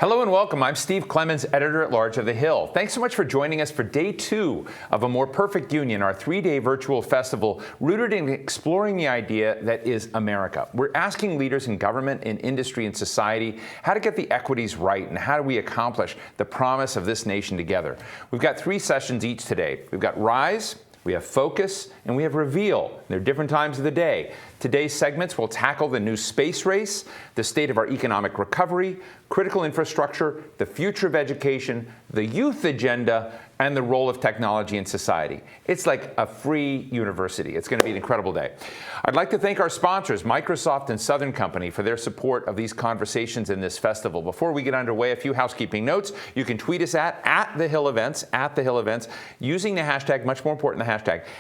Hello and welcome. I'm Steve Clemons, editor-at-large of The Hill. Thanks so much for joining us for day 2 of A More Perfect Union, our 3-day virtual festival rooted in exploring the idea that is America. We're asking leaders in government, in industry, and society how to get the equities right and how do we accomplish the promise of this nation together. We've got 3 sessions each today. We've got Rise, we have Focus, and we have Reveal. They're different times of the day. Today's segments will tackle the new space race, the state of our economic recovery, critical infrastructure, the future of education, the youth agenda, and the role of technology in society. It's like a free university. It's going to be an incredible day. I'd like to thank our sponsors, Microsoft and Southern Company, for their support of these conversations in this festival. Before we get underway, a few housekeeping notes. You can tweet us at The Hill Events, using the hashtag, much more important, the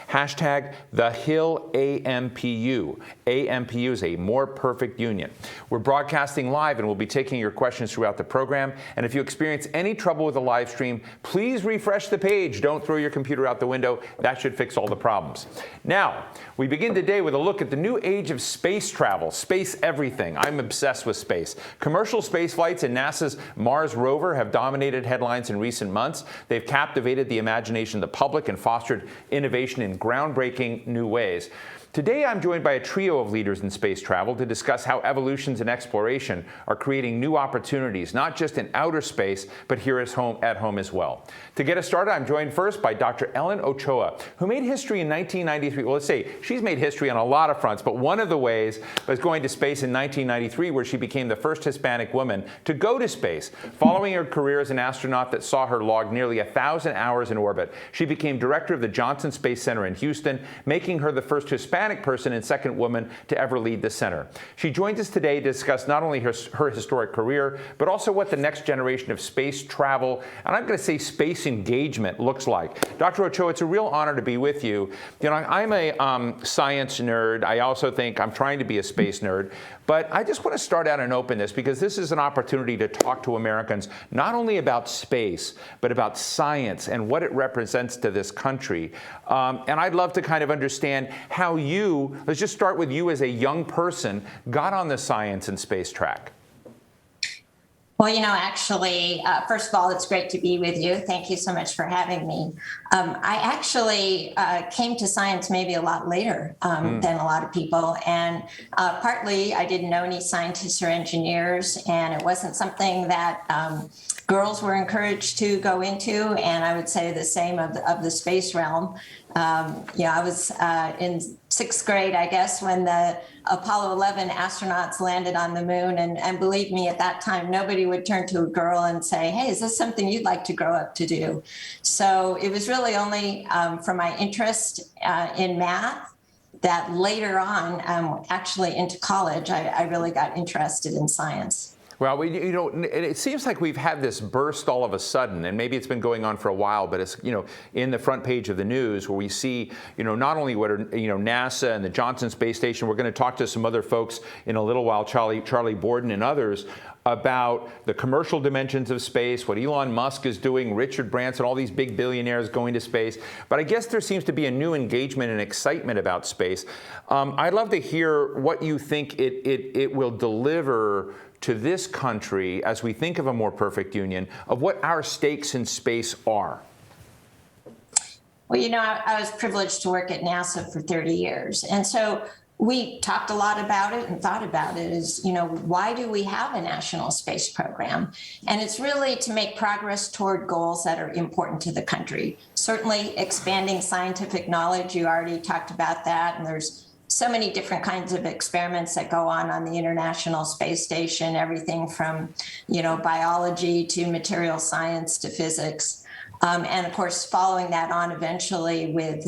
hashtag TheHillAMPU. AMPU is a more perfect union. We're broadcasting live and we'll be taking your questions throughout the program. And if you experience any trouble with the live stream, please refresh the page. Don't throw your computer out the window. That should fix all the problems. Now, we begin today with a look at the new age of space travel, space everything. I'm obsessed with space. Commercial space flights and NASA's Mars rover have dominated headlines in recent months. They've captivated the imagination of the public and fostered innovation in groundbreaking new ways. Today, I'm joined by a trio of leaders in space travel to discuss how evolutions in exploration are creating new opportunities, not just in outer space, but here at home as well. To get us started, I'm joined first by Dr. Ellen Ochoa, who made history in 1993. Well, let's say she's made history on a lot of fronts, but one of the ways was going to space in 1993, where she became the first Hispanic woman to go to space. Following her career as an astronaut that saw her log nearly 1,000 hours in orbit, she became director of the Johnson Space Center in Houston, making her the first Hispanic person and second woman to ever lead the center. She joins us today to discuss not only her historic career, but also what the next generation of space travel, and I'm going to say space engagement, looks like. Dr. Ochoa, it's a real honor to be with you. You know, I'm a science nerd. I also think I'm trying to be a space nerd. But I just want to start out and open this because this is an opportunity to talk to Americans not only about space, but about science and what it represents to this country. And I'd love to kind of understand how you, let's just start with you as a young person, got on the science and space track. Well, you know, actually, first of all, it's great to be with you. Thank you so much for having me. I actually came to science maybe a lot later than a lot of people. And partly I didn't know any scientists or engineers, and it wasn't something that girls were encouraged to go into. And I would say the same of the space realm. I was in 6th grade, I guess, when the Apollo 11 astronauts landed on the moon. And believe me, at that time, nobody would turn to a girl and say, hey, is this something you'd like to grow up to do? So it was really only from my interest in math that later on, actually into college, I really got interested in science. Well, it seems like we've had this burst all of a sudden, and maybe it's been going on for a while, but it's, in the front page of the news where we see, not only what are, NASA and the Johnson Space Station. We're going to talk to some other folks in a little while, Charlie Borden and others, about the commercial dimensions of space, what Elon Musk is doing, Richard Branson, all these big billionaires going to space. But I guess there seems to be a new engagement and excitement about space. I'd love to hear what you think it will deliver to this country as we think of a more perfect union, of what our stakes in space are. Well, I was privileged to work at NASA for 30 years. And so we talked a lot about it and thought about it as, why do we have a national space program? And it's really to make progress toward goals that are important to the country. Certainly expanding scientific knowledge, you already talked about that, and there's so many different kinds of experiments that go on the International Space Station, everything from, biology to material science to physics. And of course, following that on eventually with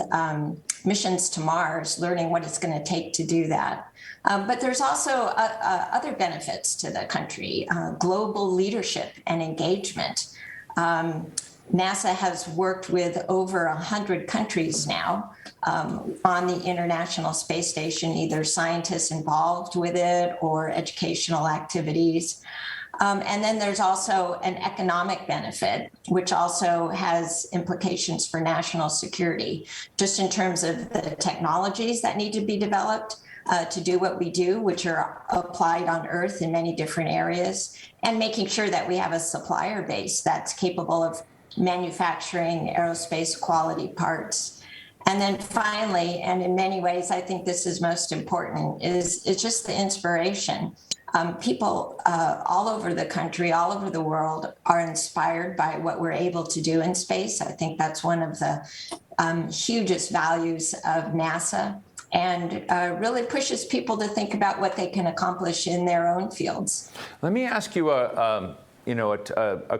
missions to Mars, learning what it's going to take to do that. But there's also other benefits to the country, global leadership and engagement. NASA has worked with over 100 countries now on the International Space Station, either scientists involved with it or educational activities. And then there's also an economic benefit, which also has implications for national security, just in terms of the technologies that need to be developed, to do what we do, which are applied on Earth in many different areas, and making sure that we have a supplier base that's capable of manufacturing aerospace quality parts. And then finally, and in many ways, I think this is most important, is just the inspiration. People all over the country, all over the world are inspired by what we're able to do in space. I think that's one of the hugest values of NASA, and really pushes people to think about what they can accomplish in their own fields. Let me ask you a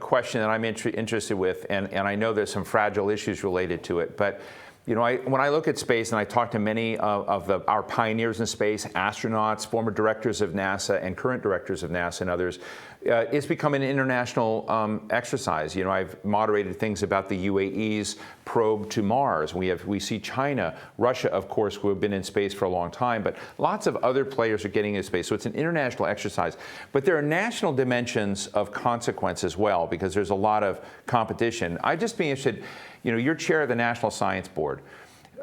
question that I'm interested with, and I know there's some fragile issues related to it, but when I look at space and I talk to many of our pioneers in space, astronauts, former directors of NASA and current directors of NASA and others, it's become an international exercise. I've moderated things about the UAE's probe to Mars. We see China, Russia, of course, who have been in space for a long time, but lots of other players are getting into space. So it's an international exercise. But there are national dimensions of consequence as well, because there's a lot of competition. I'd just be interested, you're chair of the National Science Board.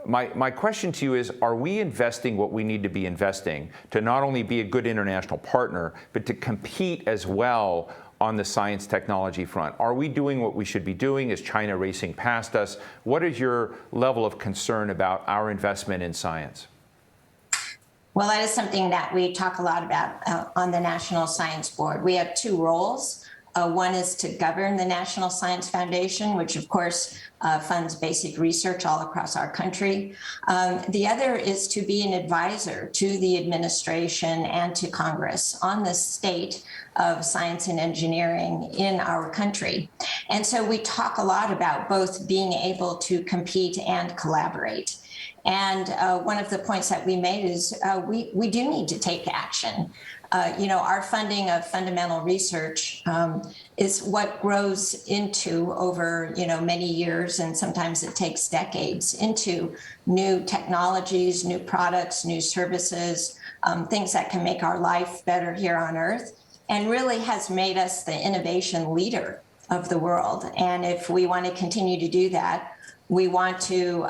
My question to you is, are we investing what we need to be investing to not only be a good international partner, but to compete as well on the science technology front? Are we doing what we should be doing? Is China racing past us? What is your level of concern about our investment in science? Well, that is something that we talk a lot about on the National Science Board. We have two roles. One is to govern the National Science Foundation, which of course funds basic research all across our country. The other is to be an advisor to the administration and to Congress on the state of science and engineering in our country. And so we talk a lot about both being able to compete and collaborate. And one of the points that we made is we do need to take action. Our funding of fundamental research is what grows into over, many years, and sometimes it takes decades, into new technologies, new products, new services, things that can make our life better here on Earth, and really has made us the innovation leader of the world. And if we want to continue to do that, we want to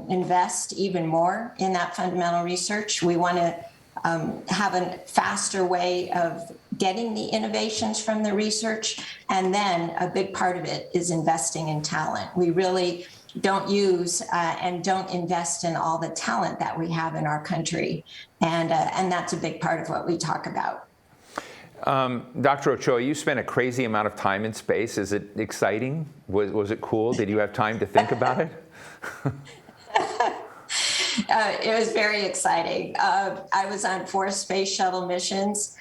invest even more in that fundamental research. We want to have a faster way of getting the innovations from the research. And then a big part of it is investing in talent. We really don't use and don't invest in all the talent that we have in our country. And that's a big part of what we talk about. Dr. Ochoa, you spent a crazy amount of time in space. Is it exciting? Was it cool? Did you have time to think about it? It was very exciting. I was on 4 space shuttle missions,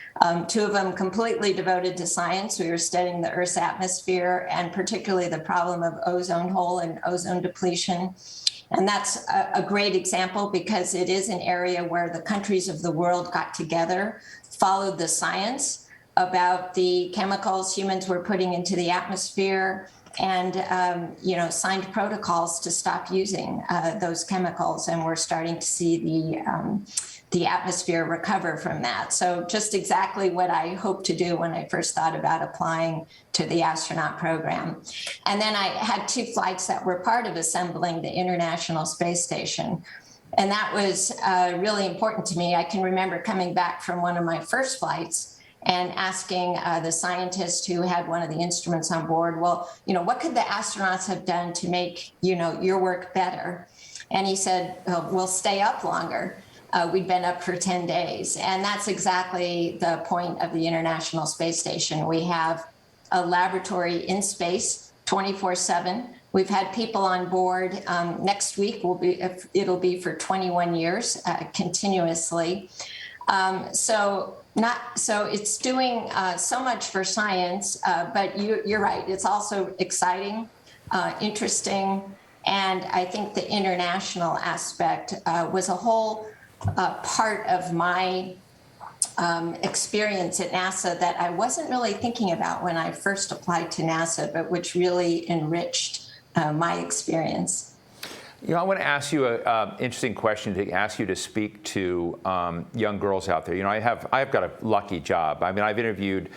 2 of them completely devoted to science. We were studying the Earth's atmosphere and particularly the problem of ozone hole and ozone depletion. And that's a great example because it is an area where the countries of the world got together, followed the science about the chemicals humans were putting into the atmosphere, and signed protocols to stop using those chemicals, and we're starting to see the atmosphere recover from that. So just exactly what I hoped to do when I first thought about applying to the astronaut program. And then I had 2 flights that were part of assembling the International Space Station. And that was really important to me. I can remember coming back from one of my first flights and asking the scientist who had one of the instruments on board, well, what could the astronauts have done to make, your work better? And he said, we'll stay up longer. We'd been up for 10 days. And that's exactly the point of the International Space Station. We have a laboratory in space 24/7. We've had people on board. Next week it'll be for 21 years continuously. So it's doing so much for science, but you're right. It's also exciting, interesting, and I think the international aspect was a whole part of my experience at NASA that I wasn't really thinking about when I first applied to NASA, but which really enriched my experience. I want to ask you an interesting question to ask you to speak to young girls out there. I've got a lucky job. I mean, I've interviewed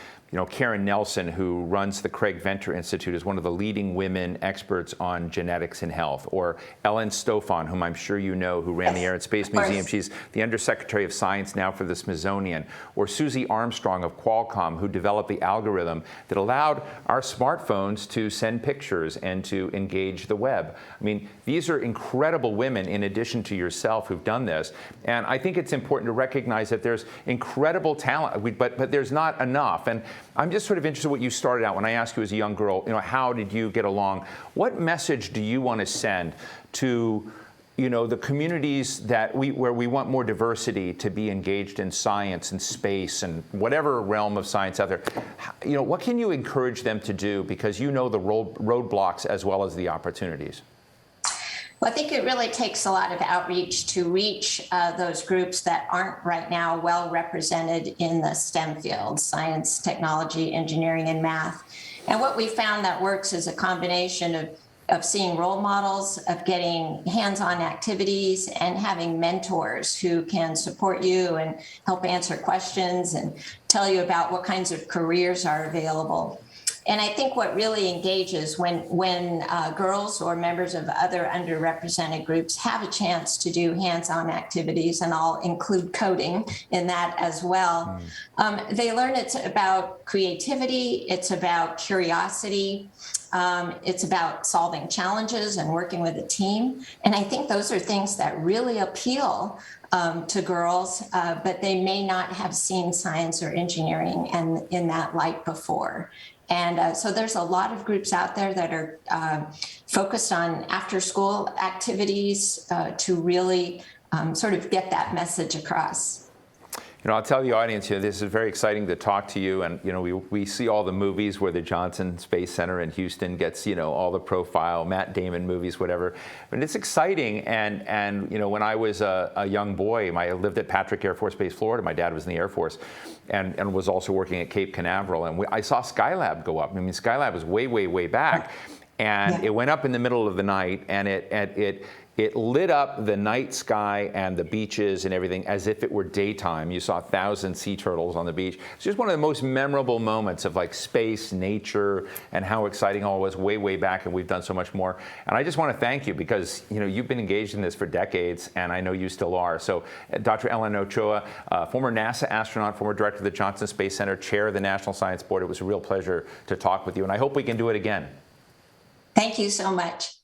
Karen Nelson, who runs the Craig Venter Institute, is one of the leading women experts on genetics and health. Or Ellen Stofan, whom I'm sure you know, who ran the Air and Space Museum. She's the Undersecretary of Science now for the Smithsonian. Or Susie Armstrong of Qualcomm, who developed the algorithm that allowed our smartphones to send pictures and to engage the web. I mean, these are incredible women in addition to yourself who've done this. And I think it's important to recognize that there's incredible talent, but there's not enough. And I'm just sort of interested in what you started out when I asked you as a young girl, how did you get along? What message do you want to send to the communities where we want more diversity to be engaged in science and space and whatever realm of science out there? What can you encourage them to do, because you know the roadblocks as well as the opportunities? Well, I think it really takes a lot of outreach to reach those groups that aren't right now well represented in the STEM fields: science, technology, engineering, and math. And what we found that works is a combination of seeing role models, of getting hands-on activities, and having mentors who can support you and help answer questions and tell you about what kinds of careers are available. And I think what really engages when girls or members of other underrepresented groups have a chance to do hands-on activities, and I'll include coding in that as well, they learn it's about creativity, it's about curiosity, it's about solving challenges and working with a team. And I think those are things that really appeal to girls, but they may not have seen science or engineering in that light before. And so there's a lot of groups out there that are focused on after-school activities to really sort of get that message across. I'll tell the audience, this is very exciting to talk to you. And, we see all the movies where the Johnson Space Center in Houston gets, all the profile, Matt Damon movies, whatever. But it's exciting. And when I was a young boy, I lived at Patrick Air Force Base, Florida. My dad was in the Air Force and was also working at Cape Canaveral. And I saw Skylab go up. I mean, Skylab was way, way, way back. And it went up in the middle of the night, and it lit up the night sky and the beaches and everything as if it were daytime. You saw 1,000 sea turtles on the beach. It's just one of the most memorable moments of space, nature, and how exciting all was way, way back, and we've done so much more. And I just want to thank you because, you've been engaged in this for decades, and I know you still are. So Dr. Ellen Ochoa, former NASA astronaut, former director of the Johnson Space Center, chair of the National Science Board, it was a real pleasure to talk with you, and I hope we can do it again. Thank you so much.